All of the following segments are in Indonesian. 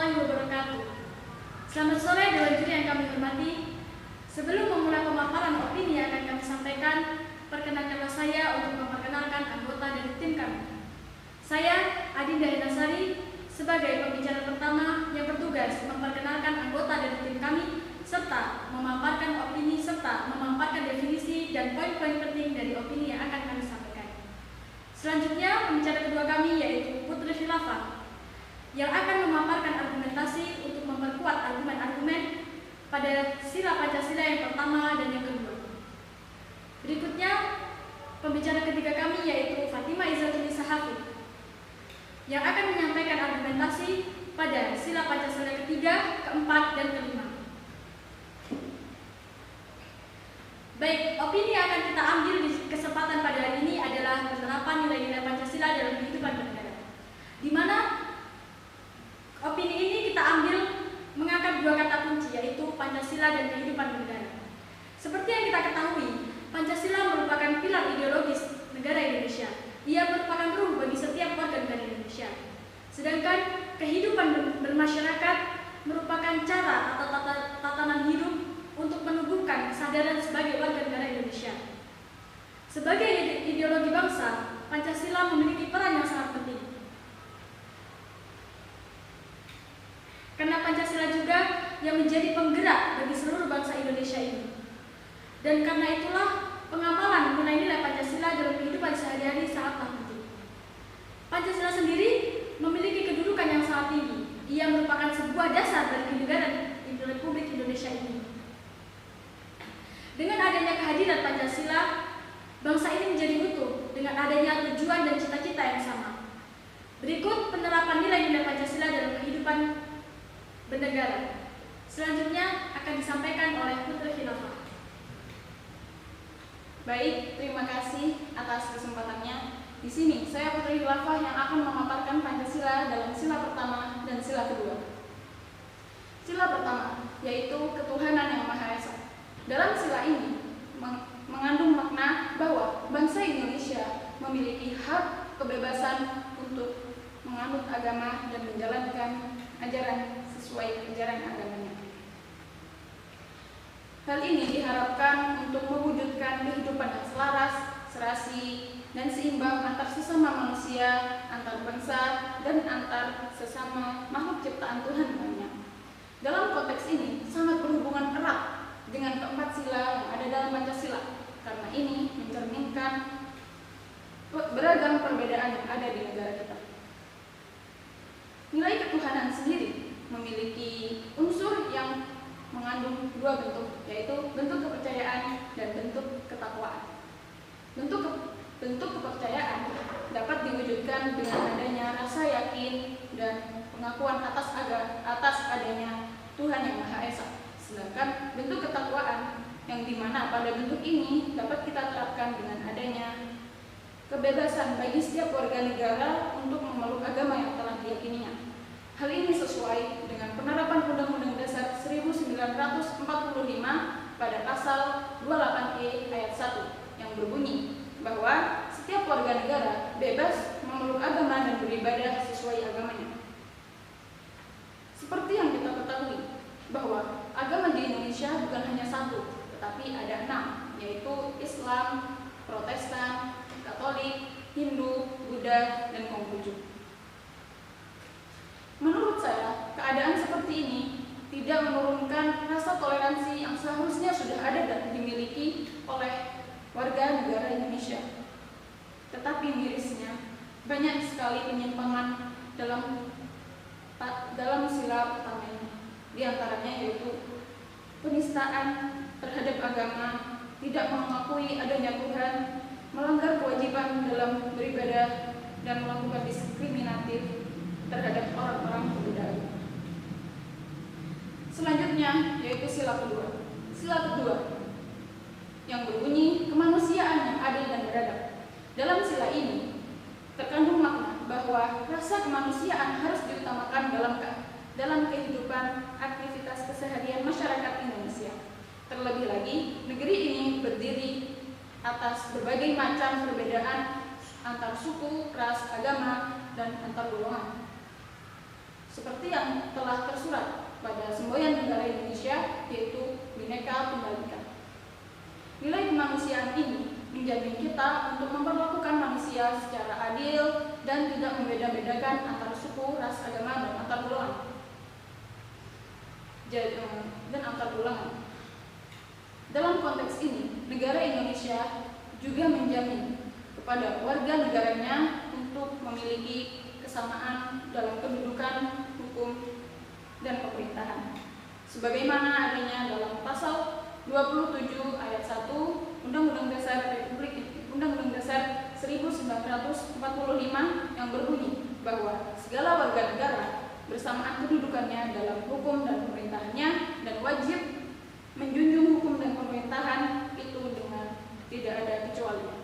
warahmatullahi wabarakatuh. Selamat sore Dewan Juri yang kami hormati. Sebelum memulai pemaparan opini yang akan kami sampaikan, perkenankanlah saya untuk memperkenalkan anggota dari tim kami. Saya Adinda Henasari sebagai pembicara pertama yang bertugas memperkenalkan anggota dari tim kami serta memaparkan opini serta memaparkan definisi dan poin-poin penting dari opini yang akan kami sampaikan. Selanjutnya, pembicara kedua kami yaitu Putri Khilafah yang akan memaparkan argumentasi untuk memperkuat argumen-argumen pada sila Pancasila yang pertama dan yang kedua. Berikutnya, pembicara ketiga kami yaitu Fatimah Izzatulnisa Hafid yang akan menyampaikan argumentasi pada sila Pancasila ketiga, keempat, dan kelima. Baik, opini yang akan kita ambil di kesempatan pada hari ini adalah penerapan nilai-nilai Pancasila dalam kehidupan bernegara, di mana opini ini kita ambil mengangkat dua kata kunci yaitu Pancasila dan kehidupan bernegara. Seperti yang kita ketahui, Pancasila merupakan pilar ideologis negara Indonesia. Ia merupakan ruh bagi setiap warga negara Indonesia. Sedangkan kehidupan bermasyarakat merupakan cara atau tatanan hidup untuk menumbuhkan kesadaran sebagai warga negara Indonesia. Sebagai ideologi bangsa, Pancasila memiliki peran yang sangat penting. Karena Pancasila juga yang menjadi penggerak bagi seluruh bangsa Indonesia ini. Dan karena itulah pengamalan nilai-nilai Pancasila dalam kehidupan sehari-hari sangatlah penting. Pancasila sendiri memiliki kedudukan yang sangat tinggi. Ia merupakan sebuah dasar bagi negara Republik Indonesia ini. Dengan adanya kehadiran Pancasila, bangsa ini menjadi utuh dengan adanya tujuan dan cita-cita yang sama. Berikut penerapan nilai-nilai Pancasila dalam kehidupan bernegara. Selanjutnya akan disampaikan oleh Putri Khilafah. Baik, terima kasih atas kesempatannya. Di sini saya Putri Khilafah yang akan memaparkan Pancasila dalam sila pertama dan sila kedua. Sila pertama yaitu ketuhanan yang Maha Esa. Dalam sila ini mengandung makna bahwa bangsa Indonesia memiliki hak kebebasan untuk menganut agama dan menjalankan ajaran sesuai ajaran agamanya. Hal ini diharapkan untuk mewujudkan kehidupan yang selaras, serasi, dan seimbang antar sesama manusia, antar bangsa, dan antar sesama makhluk ciptaan Tuhan lainnya. Dalam konteks ini sangat berhubungan erat dengan keempat sila yang ada dalam Pancasila, karena ini mencerminkan beragam perbedaan yang ada di negara kita. Nilai ketuhanan sendiri memiliki unsur yang mengandung dua bentuk, yaitu bentuk kepercayaan dan bentuk ketakwaan. Bentuk kepercayaan dapat diwujudkan dengan adanya rasa yakin dan pengakuan atas adanya Tuhan yang Maha Esa. Sedangkan bentuk ketakwaan yang dimana pada bentuk ini dapat kita terapkan dengan adanya kebebasan bagi setiap warga negara untuk memeluk agama yang telah diyakininya. Hal ini sesuai dengan penerapan Undang-Undang Dasar 1945 pada pasal 28E ayat 1 yang berbunyi bahwa setiap warga negara bebas memeluk agama dan beribadah sesuai agamanya. Seperti yang kita ketahui bahwa agama di Indonesia bukan hanya satu, tetapi ada 6, yaitu Islam, Protestan, Katolik, Hindu, Buddha, dan Konghucu. Menurut saya, keadaan seperti ini tidak menurunkan rasa toleransi yang seharusnya sudah ada dan dimiliki oleh warga negara Indonesia. Tetapi mirisnya, banyak sekali penyimpangan dalam sila pertama ini. Di antaranya yaitu penistaan terhadap agama, tidak mengakui adanya Tuhan, melanggar kewajiban dalam beribadah, dan melakukan diskriminatif terhadap orang-orang berbeda agama. Selanjutnya yaitu sila kedua. Sila kedua yang berbunyi kemanusiaan yang adil dan beradab. Dalam sila ini terkandung makna bahwa rasa kemanusiaan harus diutamakan dalam kehidupan aktivitas keseharian masyarakat Indonesia. Terlebih lagi, negeri ini berdiri atas berbagai macam perbedaan antar suku, ras, agama, dan antar golongan. seperti yang telah tersurat pada semboyan negara Indonesia, yaitu Bhinneka Tunggal Ika. Nilai kemanusiaan ini menjamin kita untuk memperlakukan manusia secara adil dan tidak membeda-bedakan antara suku, ras, agama, dan antar golongan. Dalam konteks ini, negara Indonesia juga menjamin kepada warga negaranya untuk memiliki kesamaan dalam kedudukan, hukum, dan pemerintahan. Sebagaimana adanya dalam pasal 27 ayat 1 Undang-Undang Dasar 1945 yang berbunyi bahwa segala warga negara bersamaan kedudukannya dalam hukum dan pemerintahannya dan wajib menjunjung hukum dan pemerintahan itu dengan tidak ada kecualian.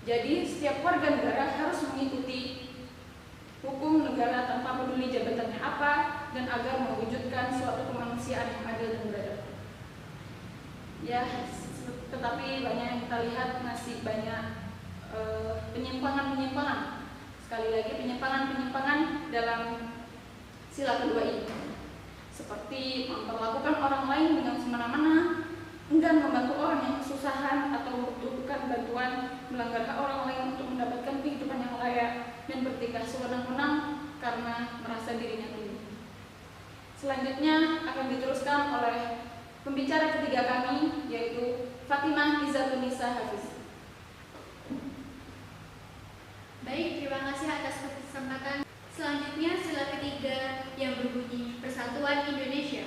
Jadi setiap warga negara harus mengikuti hukum negara tanpa peduli jabatannya apa dan agar mewujudkan suatu kemanusiaan yang adil dan beradab. Ya, tetapi banyak yang kita lihat masih banyak penyimpangan. Sekali lagi penyimpangan dalam sila kedua ini. Seperti memperlakukan orang lain dengan semena-mena, enggan membantu orang yang kesusahan atau membutuhkan bantuan, melanggar hak orang lain untuk mendapatkan kehidupan yang layak, dan bertingkah sewenang-wenang karena merasa dirinya tinggi. Selanjutnya akan diteruskan oleh pembicara ketiga kami, yaitu Fatimah Izzatun-Nisa Hafiz. Baik, terima kasih atas kesempatan. Selanjutnya sila ketiga yang berbunyi Persatuan Indonesia.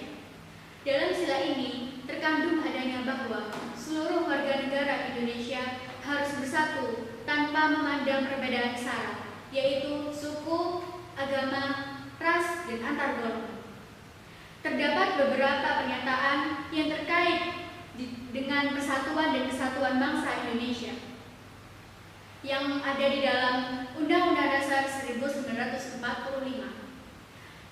Dalam sila ini terkandung adanya bahwa seluruh warga negara Indonesia harus bersatu tanpa memandang perbedaan sara, yaitu suku, agama, ras, dan antar golongan. Terdapat beberapa pernyataan yang terkait dengan persatuan dan kesatuan bangsa Indonesia yang ada di dalam Undang-Undang Dasar 1945.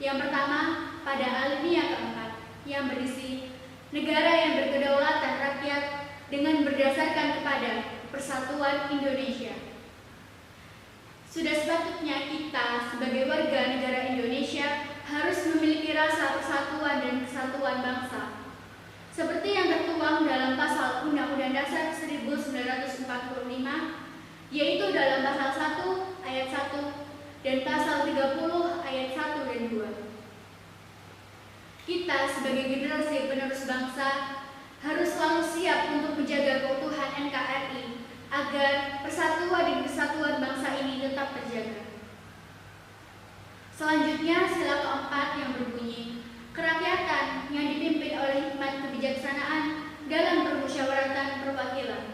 Yang pertama, pada alinea keempat, yang berisi negara yang berkedaulatan rakyat dengan berdasarkan kepada persatuan Indonesia. Sudah sepatutnya kita sebagai warga negara Indonesia harus memiliki rasa persatuan dan kesatuan bangsa, seperti yang tertuang dalam pasal Undang-Undang Dasar 1945, yaitu dalam pasal 1 ayat 1 dan pasal 30 ayat 1 dan 2. Kita sebagai generasi penerus bangsa harus selalu siap untuk menjaga keutuhan NKRI agar persatuan dan kesatuan bangsa ini tetap terjaga. Selanjutnya sila keempat yang berbunyi kerakyatan yang dipimpin oleh hikmat kebijaksanaan dalam permusyawaratan perwakilan.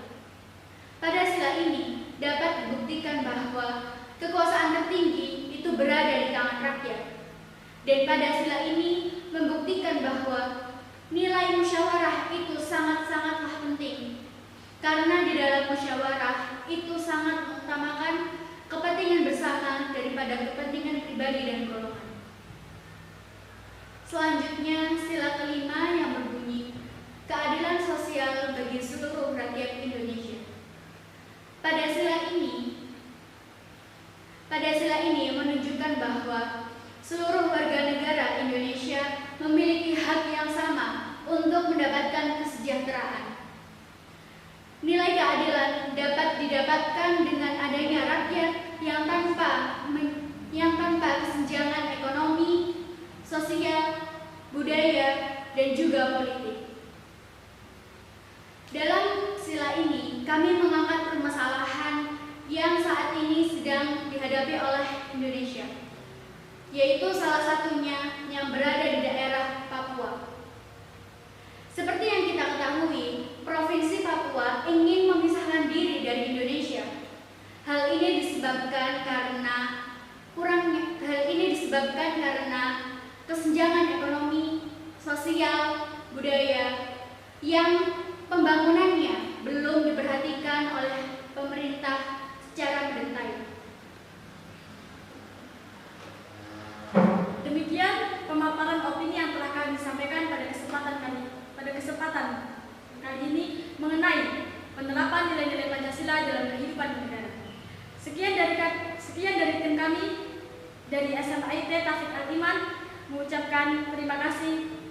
Pada sila ini dapat dibuktikan bahwa kekuasaan tertinggi itu berada di tangan rakyat. Dan pada sila ini membuktikan bahwa nilai musyawarah itu sangat-sangatlah penting. Karena di dalam musyawarah itu sangat mengutamakan kepentingan bersama daripada kepentingan pribadi dan golongan. Selanjutnya sila kelima yang berbunyi keadilan sosial bagi seluruh rakyat Indonesia. Pada sila ini menunjukkan bahwa seluruh warga negara Indonesia memiliki hak yang sama untuk mendapatkan kesejahteraan. Nilai keadilan dapat didapatkan dengan adanya rakyat yang tanpa kesenjangan ekonomi, sosial, budaya, dan juga politik. Dalam sila ini, kami mengangkat permasalahan yang saat ini sedang dihadapi oleh Indonesia, yaitu salah satunya yang berada di daerah Papua. Seperti yang kita ketahui, Provinsi Papua ingin memisahkan diri dari Indonesia. Hal ini disebabkan karena kesenjangan ekonomi, sosial, budaya yang pembangunannya belum diperhatikan oleh pemerintah secara mendetil. Demikian pemaparan opini yang telah kami sampaikan pada kesempatan kali ini mengenai penerapan nilai-nilai Pancasila dalam kehidupan bernegara. Sekian dari tim kami. dari SMA IT Taufik Al-Iman mengucapkan terima kasih